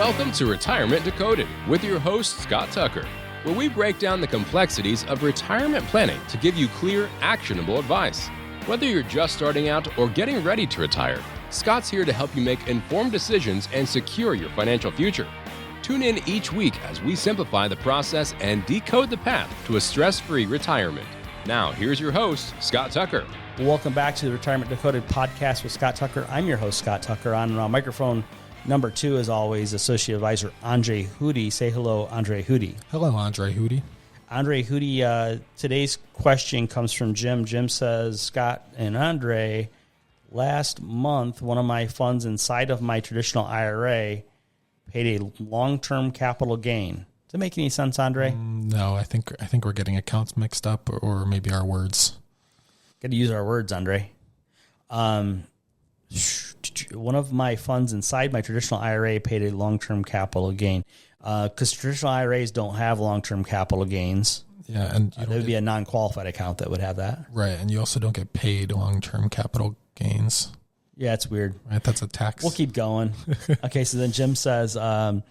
Welcome to Retirement Decoded with your host, Scott Tucker, where we break down the complexities of retirement planning to give you clear, actionable advice. Whether you're just starting out or getting ready to retire, Scott's here to help you make informed decisions and secure your financial future. Tune in each week as we simplify the process and decode the path to a stress-free retirement. Now, here's your host, Scott Tucker. Welcome back to the Retirement Decoded podcast with Scott Tucker. I'm your host, Scott Tucker. On microphone number 2, as always, Associate Advisor Andre Hootie. Say hello, Andre Hootie. Hello, Andre Hootie. Andre Hootie, today's question comes from Jim. Jim says, Scott and Andre, last month, one of my funds inside of my traditional IRA paid a long-term capital gain. Does it make any sense, Andre? No, I think we're getting accounts mixed up, or maybe our words. Got to use our words, Andre. One of my funds inside my traditional IRA paid a long-term capital gain. Because traditional IRAs don't have long-term capital gains. Yeah, and there would be a non-qualified account that would have that. Right, and you also don't get paid long-term capital gains. Yeah, it's weird. Right, that's a tax. We'll keep going. Okay, so then Jim says, I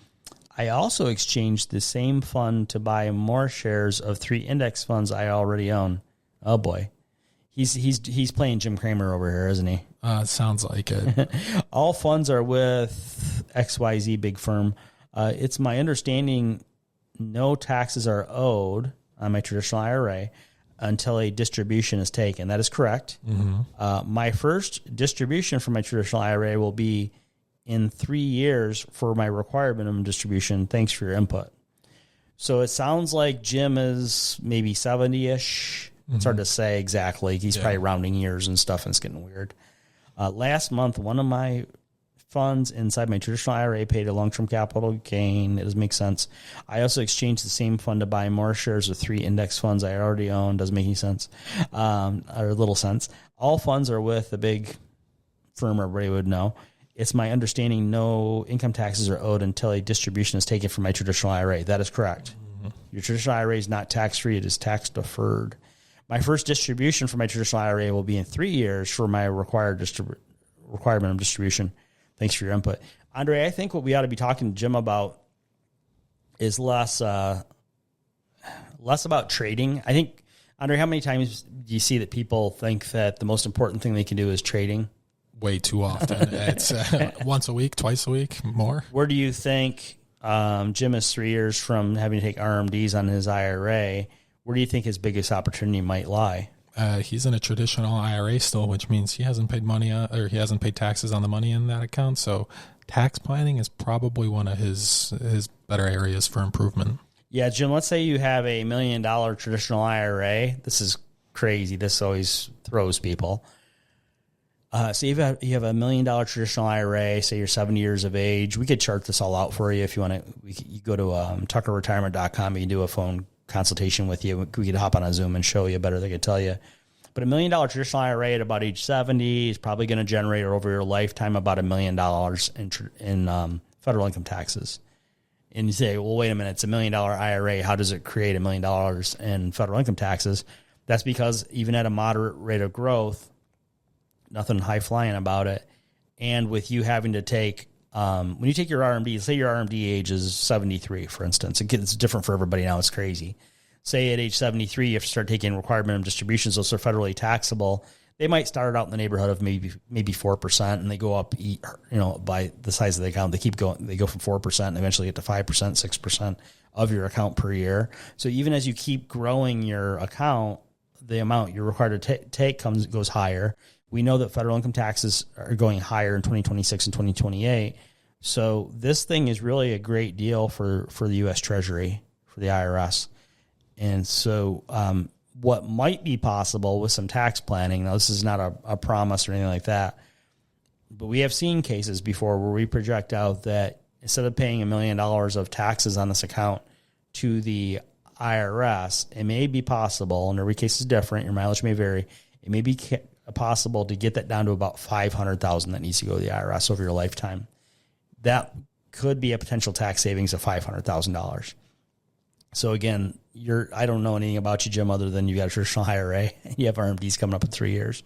also exchanged the same fund to buy more shares of 3 index funds I already own. Oh boy. He's playing Jim Cramer over here, isn't he? Sounds like it. All funds are with XYZ big firm. It's my understanding no taxes are owed on my traditional IRA until a distribution is taken. That is correct. Mm-hmm. My first distribution from my traditional IRA will be in 3 years for my required minimum distribution. Thanks for your input. So it sounds like Jim is maybe 70-ish. Mm-hmm. It's hard to say exactly. He's probably rounding years and stuff, and it's getting weird. Last month, one of my funds inside my traditional IRA paid a long-term capital gain. It doesn't make sense. I also exchanged the same fund to buy more shares of 3 index funds I already own. Doesn't make any sense, or little sense. All funds are with a big firm everybody would know. It's my understanding no income taxes are owed until a distribution is taken from my traditional IRA. That is correct. Mm-hmm. Your traditional IRA is not tax-free. It is tax-deferred. My first distribution from my traditional IRA will be in 3 years for my required minimum distribution. Thanks for your input. Andre, I think what we ought to be talking to Jim about is less about trading. I think, Andre, how many times do you see that people think that the most important thing they can do is trading? Way too often. It's once a week, twice a week, more. Where do you think Jim is 3 years from having to take RMDs on his IRA? Where do you think his biggest opportunity might lie? He's in a traditional IRA still, which means he hasn't paid money or he hasn't paid taxes on the money in that account. So tax planning is probably one of his better areas for improvement. Yeah, Jim, let's say you have a $1 million traditional IRA. This is crazy. This always throws people. So you have a $1 million traditional IRA, say you're 70 years of age. We could chart this all out for you if you want to. You go to tuckerretirement.com. You can do a phone consultation with you. We could hop on a Zoom and show you better. They could tell you. But $1 million traditional IRA at about age 70 is probably going to generate over your lifetime about $1 million in federal income taxes. And you say, well, wait a minute, it's $1 million IRA. How does it create $1 million in federal income taxes? That's because even at a moderate rate of growth, nothing high flying about it. And with you having to take, when you take your RMD, say your RMD age is 73, for instance, it's different for everybody now. It's crazy. Say at age 73, you have to start taking required minimum distributions. Those are federally taxable. They might start out in the neighborhood of maybe 4%, and they go up, by the size of the account. They keep going. They go from 4% and eventually get to 5%, 6% of your account per year. So even as you keep growing your account, the amount you're required to take goes higher. We know that federal income taxes are going higher in 2026 and 2028. So this thing is really a great deal for the U.S. Treasury, for the IRS. And so what might be possible with some tax planning, now this is not a promise or anything like that, but we have seen cases before where we project out that instead of paying $1 million of taxes on this account to the IRS, it may be possible, and every case is different, your mileage may vary, it may be possible to get that down to about $500,000 that needs to go to the IRS over your lifetime. That could be a potential tax savings of $500,000. So again, I don't know anything about you, Jim, other than you got a traditional IRA. You have RMDs coming up in 3 years.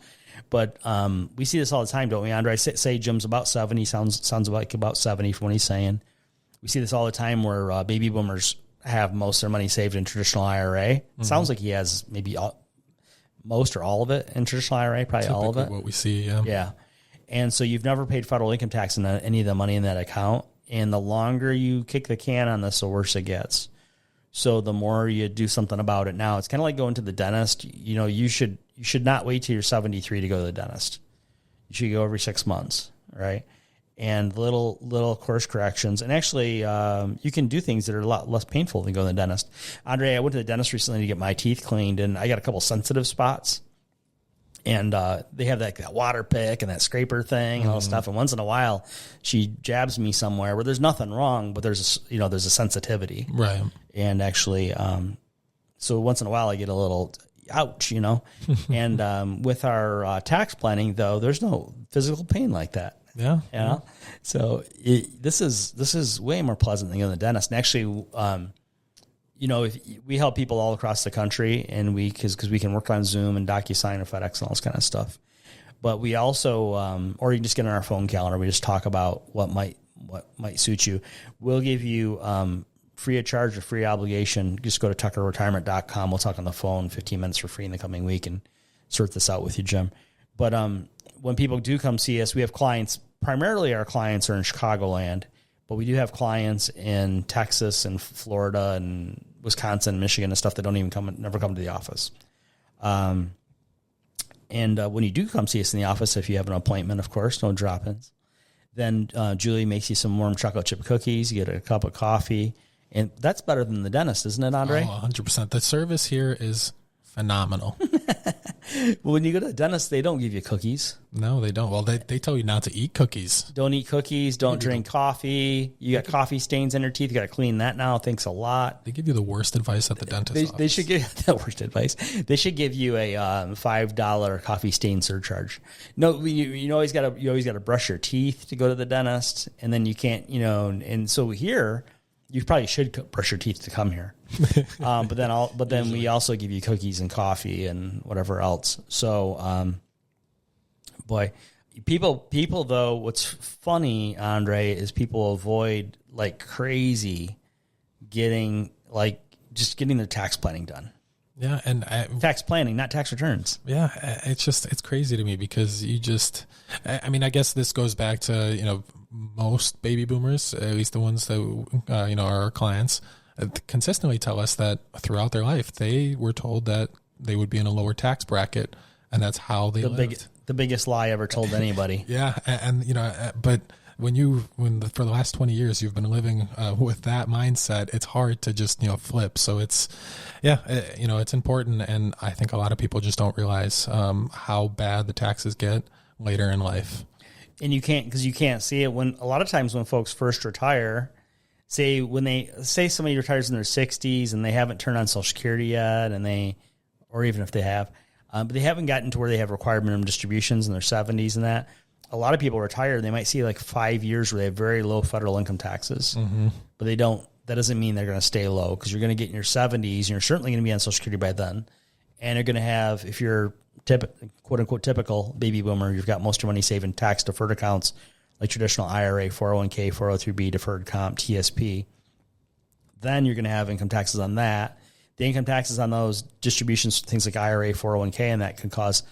But we see this all the time, don't we, Andre? Say Jim's about 70, sounds like about 70 from what he's saying. We see this all the time where baby boomers have most of their money saved in traditional IRA. It sounds like he has maybe most or all of it in traditional IRA, probably all of it. What we see, yeah. Yeah. And so you've never paid federal income tax on any of the money in that account. And the longer you kick the can on this, the worse it gets. So the more you do something about it now, it's kind of like going to the dentist. You know, you should not wait till you're 73 to go to the dentist. You should go every 6 months, right? And little course corrections. And actually, you can do things that are a lot less painful than going to the dentist. Andre, I went to the dentist recently to get my teeth cleaned, and I got a couple sensitive spots. And they have that water pick and that scraper thing and all that stuff. And once in a while, she jabs me somewhere where there's nothing wrong, but there's a sensitivity. Right. And actually, so once in a while I get a little ouch, And with our tax planning, though, there's no physical pain like that. Yeah. Yeah. So this is way more pleasant than going to the dentist. And actually, if we help people all across the country, and because we can work on Zoom and DocuSign or FedEx and all this kind of stuff. But we also, or you can just get on our phone calendar. We just talk about what might suit you. We'll give you free of charge or free obligation. Just go to tuckerretirement.com. We'll talk on the phone 15 minutes for free in the coming week and sort this out with you, Jim. But when people do come see us, we have clients. Primarily, our clients are in Chicagoland. But we do have clients in Texas and Florida and Wisconsin, Michigan, and stuff that never come to the office. And when you do come see us in the office, if you have an appointment, of course, no drop-ins, then Julie makes you some warm chocolate chip cookies. You get a cup of coffee, and that's better than the dentist, isn't it, Andre? Oh, 100%. The service here is phenomenal. Well, when you go to the dentist, they don't give you cookies. No, they don't. Well, they tell you not to eat cookies. Don't eat cookies. Don't drink coffee. You got coffee stains in your teeth. You got to clean that now. Thanks a lot. They give you the worst advice at the dentist office. They should give the worst advice. They should give you a $5 coffee stain surcharge. No, you always got to brush your teeth to go to the dentist, and then you can't. And so here, you probably should brush your teeth to come here. But then we also give you cookies and coffee and whatever else. So, boy, people though, what's funny, Andre, is people avoid like crazy getting their tax planning done. Yeah. And tax planning, not tax returns. Yeah. It's crazy to me because I guess this goes back to, most baby boomers, at least the ones that, are our clients, consistently tell us that throughout their life, they were told that they would be in a lower tax bracket, and that's how they lived. The biggest lie ever told to anybody. Yeah. But for the last 20 years, you've been living with that mindset, it's hard to just, flip. So it's important. And I think a lot of people just don't realize how bad the taxes get later in life. And you can't see it when a lot of times when folks first retire, say somebody retires in their 60s and they haven't turned on Social Security yet, or even if they have, but they haven't gotten to where they have required minimum distributions in their 70s and that. A lot of people retire, they might see like 5 years where they have very low federal income taxes, but they don't. That doesn't mean they're going to stay low, because you're going to get in your 70s and you're certainly going to be on Social Security by then, and you're going to have, if you're quote unquote typical baby boomer, you've got most of your money saved in tax deferred accounts like traditional IRA, 401k, 403b, deferred comp, TSP. Then you're going to have income taxes on that. The income taxes on those distributions, things like IRA, 401k, and that can cause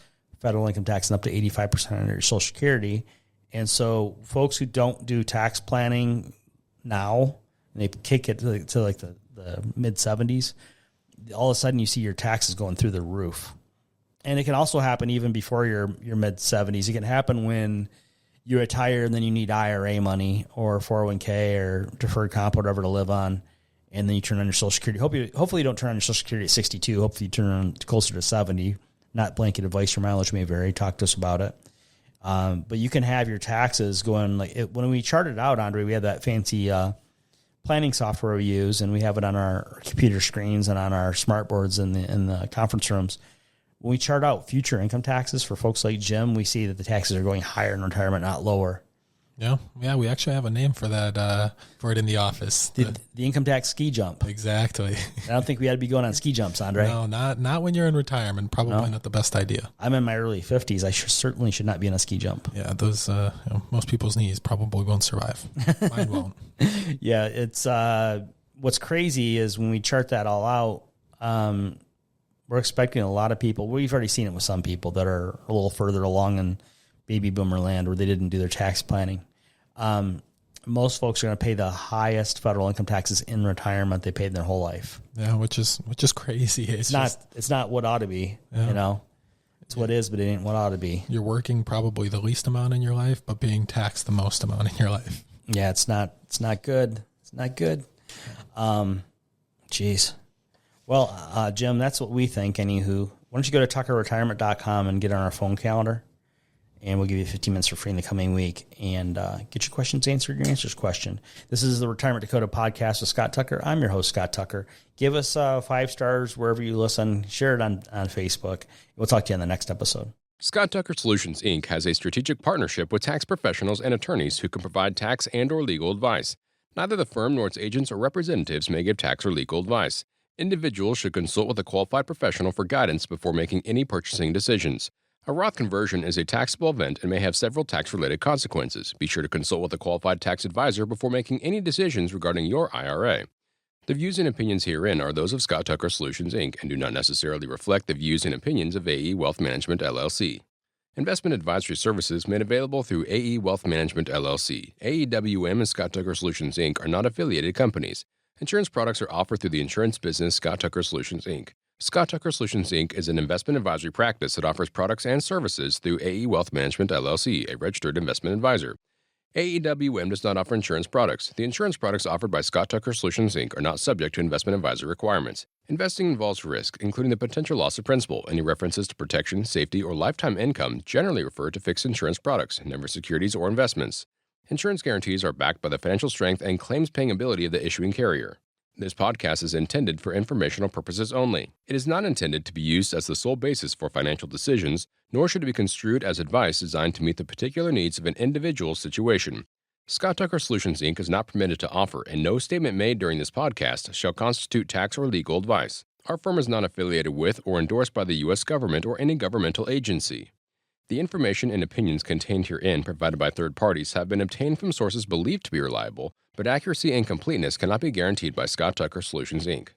federal income tax and up to 85% of your Social Security. And so folks who don't do tax planning now, and they kick it to like the mid 70s, all of a sudden you see your taxes going through the roof. And it can also happen even before your mid 70s. It can happen when you retire and then you need IRA money or 401k or deferred comp, whatever to live on, and then you turn on your Social Security. Hopefully you don't turn on your Social Security at 62. Hopefully you turn on closer to 70. Not blanket advice. Your mileage may vary. Talk to us about it. But you can have your taxes going when we charted out, Andre, we had that fancy planning software we use, and we have it on our computer screens and on our smart boards in the conference rooms. When we chart out future income taxes for folks like Jim, we see that the taxes are going higher in retirement, not lower. Yeah, we actually have a name for that, for it in the office. The income tax ski jump. Exactly. I don't think we had to be going on ski jumps, Andre. No, not when you're in retirement. Probably not the best idea. I'm in my early 50s. I certainly should not be on a ski jump. Yeah, those most people's knees probably won't survive. Mine won't. Yeah, it's what's crazy is when we chart that all out, we're expecting a lot of people. We've already seen it with some people that are a little further along in baby boomer land where they didn't do their tax planning. Most folks are going to pay the highest federal income taxes in retirement they paid in their whole life. Yeah, which is crazy. It's not what ought to be. Yeah. It's what is, but it ain't what ought to be. You're working probably the least amount in your life, but being taxed the most amount in your life. Yeah, it's not good. It's not good. Geez. Well, Jim, that's what we think. Anywho, why don't you go to tuckerretirement.com and get on our phone calendar, and we'll give you 15 minutes for free in the coming week and get your questions answered, your answers question. This is the Retirement Decoded podcast with Scott Tucker. I'm your host, Scott Tucker. Give us 5 stars wherever you listen. Share it on Facebook. We'll talk to you on the next episode. Scott Tucker Solutions, Inc. has a strategic partnership with tax professionals and attorneys who can provide tax and or legal advice. Neither the firm nor its agents or representatives may give tax or legal advice. Individuals should consult with a qualified professional for guidance before making any purchasing decisions. A Roth conversion is a taxable event and may have several tax-related consequences. Be sure to consult with a qualified tax advisor before making any decisions regarding your IRA. The views and opinions herein are those of Scott Tucker Solutions, Inc. and do not necessarily reflect the views and opinions of AE Wealth Management, LLC. Investment advisory services made available through AE Wealth Management, LLC. AEWM and Scott Tucker Solutions, Inc. are not affiliated companies. Insurance products are offered through the insurance business Scott Tucker Solutions, Inc. Scott Tucker Solutions, Inc. is an investment advisory practice that offers products and services through AE Wealth Management, LLC, a registered investment advisor. AEWM does not offer insurance products. The insurance products offered by Scott Tucker Solutions, Inc. are not subject to investment advisor requirements. Investing involves risk, including the potential loss of principal. Any references to protection, safety, or lifetime income generally refer to fixed insurance products, never securities or investments. Insurance guarantees are backed by the financial strength and claims-paying ability of the issuing carrier. This podcast is intended for informational purposes only. It is not intended to be used as the sole basis for financial decisions, nor should it be construed as advice designed to meet the particular needs of an individual's situation. Scott Tucker Solutions, Inc. is not permitted to offer, and no statement made during this podcast shall constitute tax or legal advice. Our firm is not affiliated with or endorsed by the U.S. government or any governmental agency. The information and opinions contained herein provided by third parties have been obtained from sources believed to be reliable, but accuracy and completeness cannot be guaranteed by Scott Tucker Solutions, Inc.